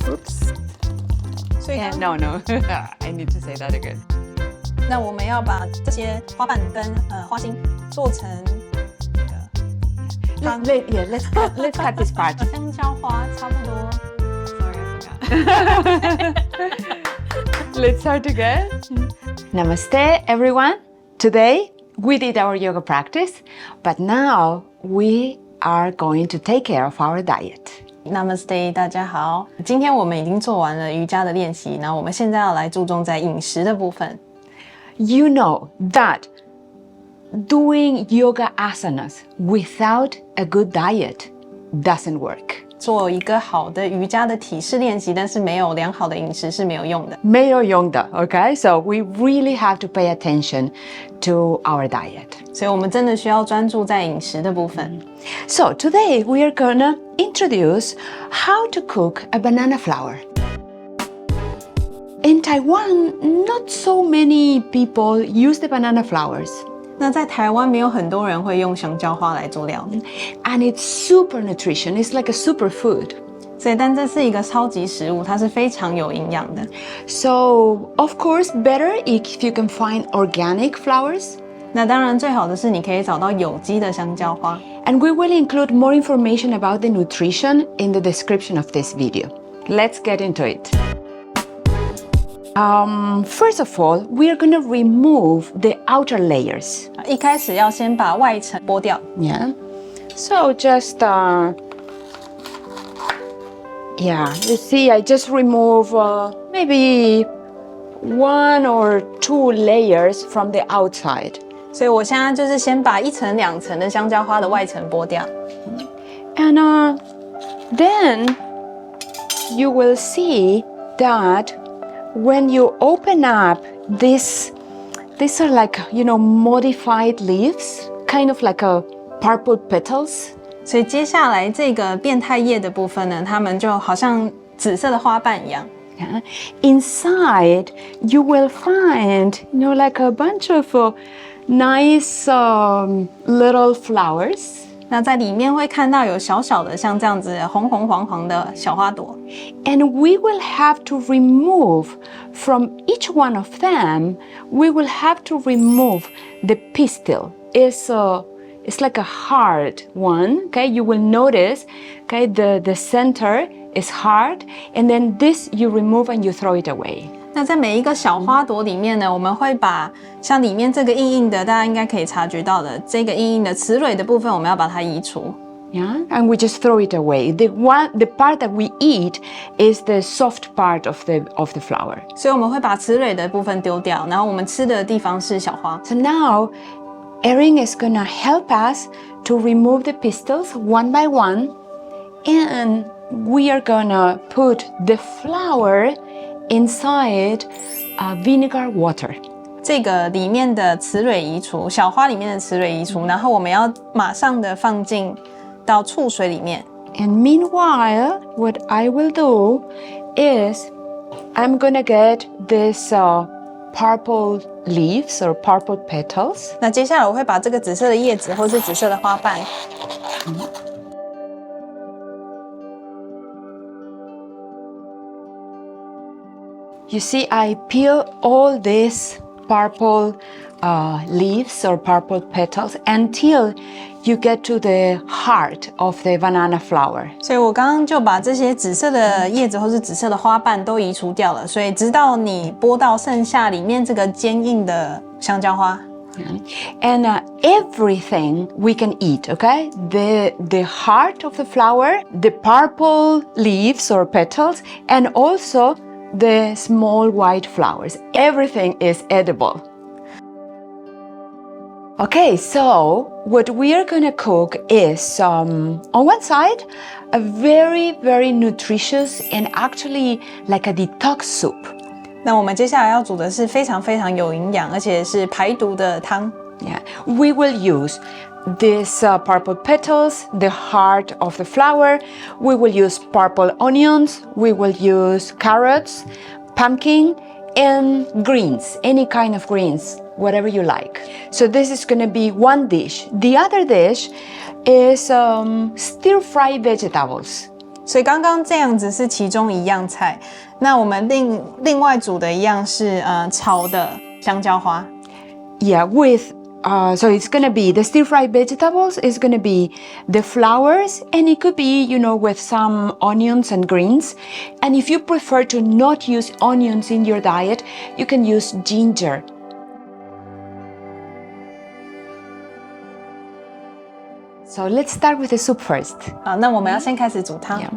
Oops. 所以 No, I need to say that again. 那我们要把这些花瓣跟花心做成那个 Let's cut this part. 香蕉花差不多。Sorry, I forgot. Let's start again. Namaste, everyone. Today we did our yoga practice, but now we are going to take care of our diet. Namaste， 大家好。今天我们已经做完了瑜伽的练习，然后我们现在要来注重在饮食的部分。You know that doing yoga asanas without a good diet doesn't work. 做一个好的瑜伽的体式练习，但是没有良好的饮食是没有用的。没有用的, okay? So we really have to pay attention to our diet. 所以我们真的需要专注在饮食的部分。So today we are gonna introduce how to cook a banana flour. In Taiwan, not so many people use the banana flowers. 那在台湾没有很多人会用香蕉花来做料理， And it's super nutrition. It's like a superfood. 所以但这是一个超级食物，它是非常有营养的。So, of course, better if you can find organic flowers. 那当然最好的是你可以找到有机的香蕉花。 And we will include more information about the nutrition in the description of this video. Let's get into it. First of all, we are going to remove the outer layers. 一开始要先把外层剥掉。 Yeah. So just, yeah, you see, I just remove maybe 1 or 2 layers from the outside. 所以我现在就是先把1层2层的香蕉花的外层剥掉。 And then you will see that when you open up these are like, you know, modified leaves, kind of like a purple petals. 所以接下来这个变态叶的部分呢，它们就好像紫色的花瓣一样。 Yeah. Inside, you will find, you know, like a bunch of nice little flowers. 那在里面会看到有小小的像这样子红红黄黄的小花朵。 And we will have to remove from each one of them, we will have to remove the pistil. It's like a hard one, okay? You will notice, okay, the center is hard, and then this you remove and you throw it away. 那在每一个小花朵里面呢，我们会把像里面这个硬硬的，大家应该可以察觉到的这个硬硬的雌蕊的部分，我们要把它移除。 Yeah, and we just throw it away. The part that we eat is the soft part of the flower. 所以我们会把雌蕊的部分丢掉，然后我们吃的地方是小花。 So now, Erin is gonna help us to remove the pistils one by one, and we are gonna put the flower inside vinegar water. 这个里面的雌蕊移除，小花里面的雌蕊移除，然后我们要马上的放进到醋水里面。 And meanwhile, what I will do is I'm gonna get this purple leaves or purple petals. 那接下来我会把这个紫色的叶子或是紫色的花瓣， You see, I peel all these purple leaves or purple petals until you get to the heart of the banana flower. 所以我刚刚就把这些紫色的叶子或是紫色的花瓣都移除掉了。所以直到你剥到剩下里面这个坚硬的香蕉花。 And everything we can eat, okay? The heart of the flower, the purple leaves or petals, and also the small white flowers. Everything is edible. Okay, so what we are gonna cook is, on one side, a very, very nutritious and actually like a detox soup. 那我们接下来要煮的是非常非常有营养，而且是排毒的汤。 Yeah, we will use these purple petals, the heart of the flower. We will use purple onions. We will use carrots, pumpkin, and greens, any kind of greens, whatever you like. So this is going to be one dish. The other dish is stir-fry vegetables. 所以刚刚这样子是其中一样菜，那我们另外煮的一样是炒的香蕉花。Yeah, with so it's gonna be the stir-fried vegetables. It's gonna be the flowers, and it could be, you know, with some onions and greens. And if you prefer to not use onions in your diet, you can use ginger. So let's start with the soup first. 好，那我们要先开始煮汤。Yeah.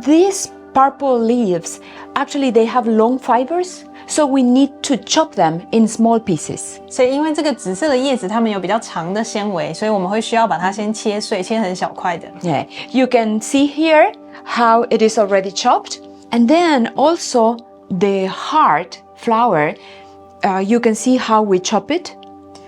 These purple leaves, actually they have long fibers, so we need to chop them in small pieces. 所以因为这个紫色的叶子它们有比较长的纤维，所以我们会需要把它先切碎，切成小块的。Yeah, you can see here how it is already chopped, and then also the heart flower, you can see how we chop it.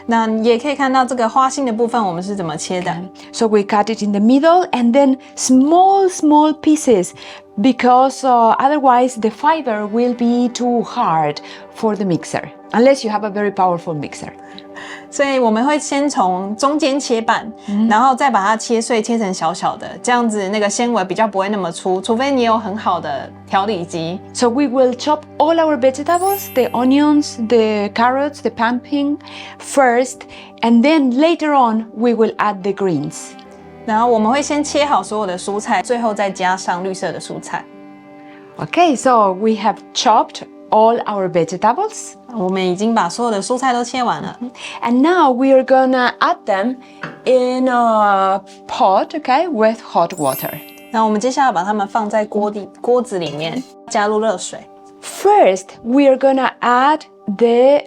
那也可以看到这个花心的部分我们是怎么切的。So we cut it in the middle and then small pieces because otherwise the fiber will be too hard for the mixer, unless you have a very powerful mixer. 所以我们会先从中间切半，然后再把它切碎，切成小小的，这样子那个纤维比较不会那么粗，除非你有很好的调理机。So we will chop all our vegetables, the onions, the carrots, the pumpkin first, and then later on we will add the greens. 然后我们会先切好所有的蔬菜，最后再加上绿色的蔬菜。Okay, so we have chopped all our vegetables. 我们已经把所有的蔬菜都切完了。And now we are gonna add them in a pot, okay, with hot water. 那我们接下来把它们放在锅子里面，加入热水。First, we are gonna add the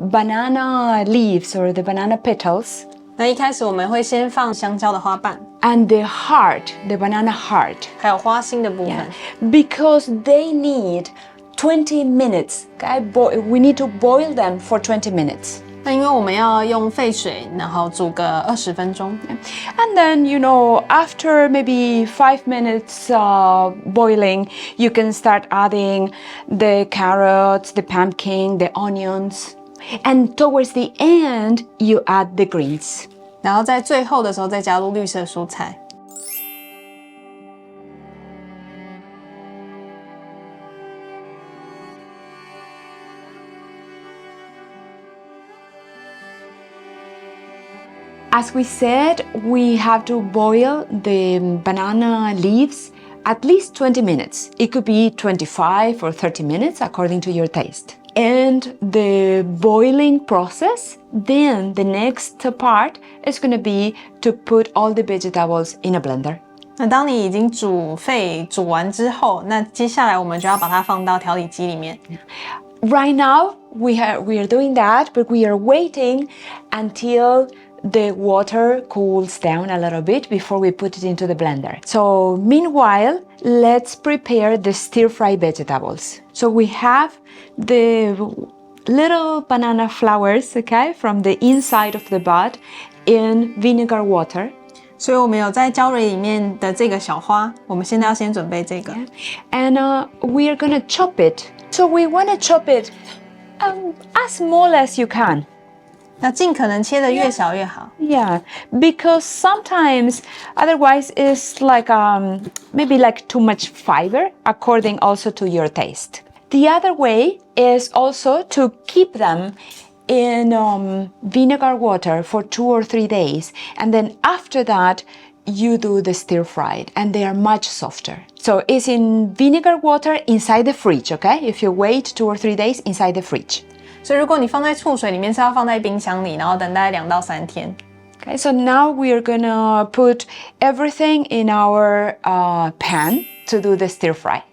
banana leaves or the banana petals. 那一开始我们会先放香蕉的花瓣 and the heart, the banana heart. 还有花心的部分。Because they need 20 minutes. Okay? We need to boil them for 20 minutes. 那因为我们要用沸水，然后煮个20分钟。And then, you know, after maybe 5 minutes boiling, you can start adding the carrots, the pumpkin, the onions. And towards the end, you add the greens. 然后在最后的时候再加入绿色蔬菜。As we said, we have to boil the banana leaves at least 20 minutes. It could be 25 or 30 minutes according to your taste. And the boiling process, then the next part is going to be to put all the vegetables in a blender. 那当你已经煮完之后，那接下来我们就要把它放到调理机里面。Right now, we are doing that, but we are waiting until the water cools down a little bit before we put it into the blender. So meanwhile, let's prepare the stir-fried vegetables. So we have the little banana flowers, okay, from the inside of the bud in vinegar water. 所以我们有在胶水里面的这个小花，我们现在要先准备这个。And we are gonna chop it. So we wanna chop it as small as you can. 那尽可能切得越小越好。Yeah, because sometimes otherwise it's like maybe like too much fiber according also to your taste. The other way is also to keep them in vinegar water for 2 or 3 days, and then after that you do the stir fried and they are much softer. So it's in vinegar water inside the fridge, okay? If you wait 2 or 3 days inside the fridge. 所以如果你放在醋水里面，是要放在冰箱里，然后等大概2到3天。Okay, so now we are gonna put everything in our pan to do the stir fry.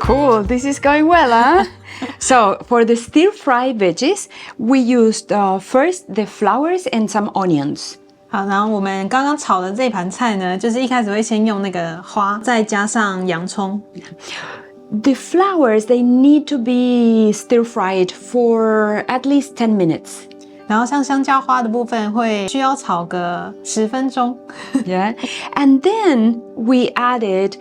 Cool, this is going well, huh? So for the stir-fry veggies, we used first the flowers and some onions. 好，然后我们刚刚炒的这盘菜呢，就是一开始会先用那个花，再加上洋葱。The flowers, they need to be stir-fried for at least 10 minutes. 然后像香蕉花的部分会需要炒个10分钟。Yeah. And then we added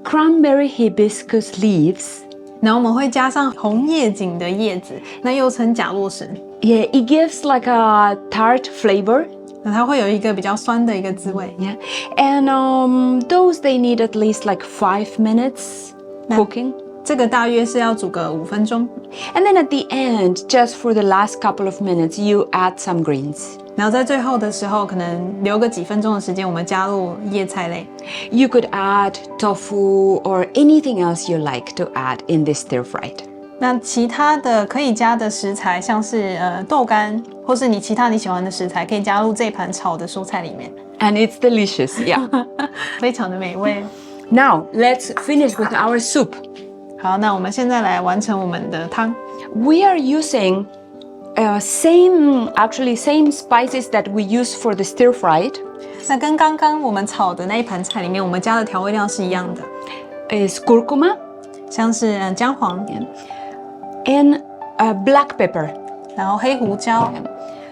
cranberry hibiscus leaves. 然后我们会加上红叶锦的叶子，那又称甲洛神。Yeah, it gives like a tart flavor. 那它会有一个比较酸的一个滋味。Yeah. And those they need at least like 5 minutes cooking. 这个大约是要煮个5分钟。And then at the end, just for the last couple of minutes, you add some greens. 然后在最后的时候，可能留个几分钟的时间，我们加入叶菜类。You could add tofu or anything else you like to add in this stir-fried. 那其他的可以加的食材，像是豆干，或是你其他你喜欢的食材，可以加入这盘炒的蔬菜里面。And it's delicious, yeah. 非常的美味。Now, let's finish with our soup. 好，那我们现在来完成我们的汤。We are using same spices that we use for the stir-fried. 那跟刚刚我们炒的那一盘菜里面，我们加的调味料是一样的， Is curcuma 像是姜黄， and black pepper. 然后黑胡椒。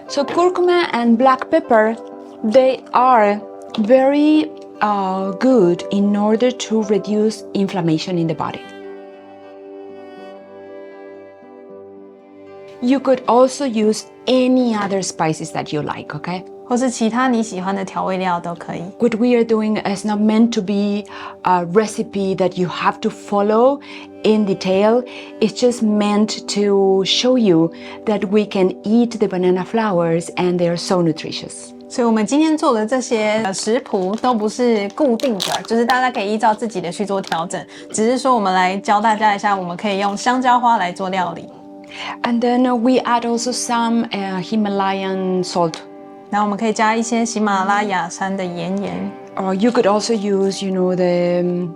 So curcuma and black pepper, they are very good in order to reduce inflammation in the body. You could also use any other spices that you like, okay? 或是其他你喜欢的调味料都可以。What we are doing is not meant to be a recipe that you have to follow in detail. It's just meant to show you that we can eat the banana flowers and they are so nutritious. 所以我们今天做的这些食谱都不是固定的，就是大家可以依照自己的去做调整。只是说我们来教大家一下，我们可以用香蕉花来做料理。And then we add also some Himalayan salt. 然后我们可以加一些喜马拉雅山的岩盐。Or you could also use, the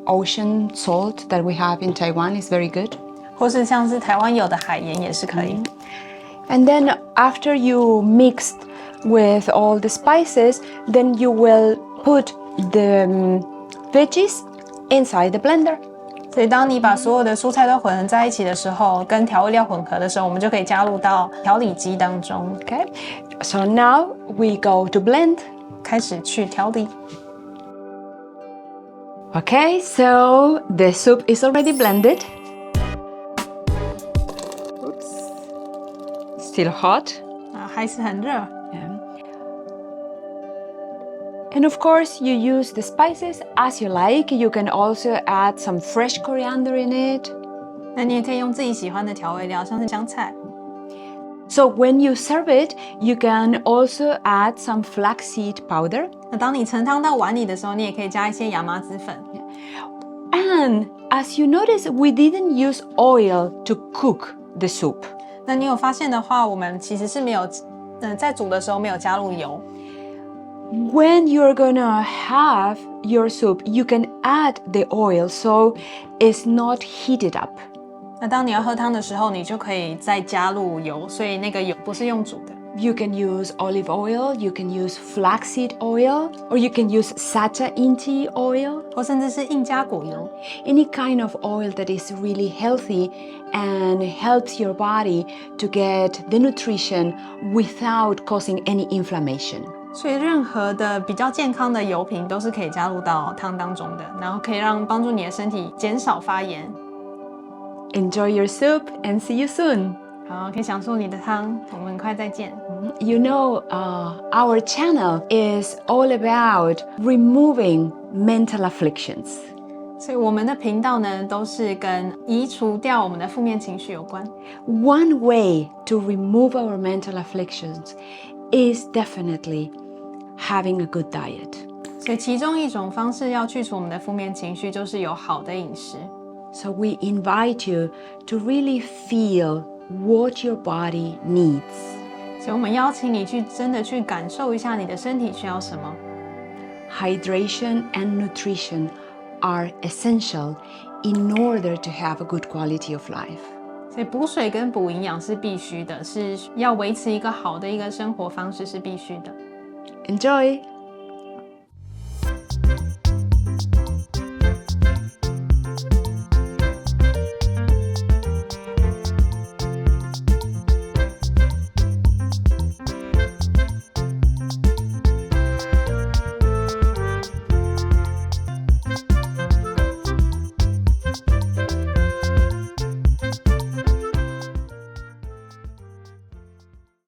ocean salt that we have in Taiwan is very good. 或是像是台湾有的海盐也是可以。And then after you mixed with all the spices, then you will put the veggies inside the blender. 所以当你把所有的蔬菜都混合在一起的时候，跟调味料混合的时候，我们就可以加入到调理机当中。Okay, so now we go to blend. 开始去调理。Okay, so the soup is already blended. Oops, still hot. 还是很热。And of course, you use the spices as you like. You can also add some fresh coriander in it. 那你也可以用自己喜欢的调味料，像是香菜。So when you serve it, you can also add some flaxseed powder. 那当你盛汤到碗里的时候，你也可以加一些亚麻籽粉。And as you notice, we didn't use oil to cook the soup. 那你有发现的话，我们其实是没有，在煮的时候没有加入油。When you're gonna have your soup, you can add the oil so it's not heated up. 那当你要喝汤的时候，你就可以再加入油，所以那个油不是用煮的。You can use olive oil, you can use flaxseed oil, or you can use sacha inti oil. 或甚至是印加果油。Any kind of oil that is really healthy and helps your body to get the nutrition without causing any inflammation. 所以任何的比较健康的油品都是可以加入到汤当中的，然后可以帮助你的身体减少发炎。Enjoy your soup and see you soon. 好，可以享受你的汤，我们很快再见。You know, our channel is all about removing mental afflictions. 所以我们的频道呢，都是跟移除掉我们的负面情绪有关。One way to remove our mental afflictions is definitely having a good diet. 所以其中一种方式要去除我们的负面情绪，就是有好的饮食。So we invite you to really feel what your body needs. 所以我们邀请你真的去感受一下你的身体需要什么。Hydration and nutrition are essential in order to have a good quality of life. 所以补水跟补营养是必须的，是要维持一个好的一个生活方式是必须的。Enjoy!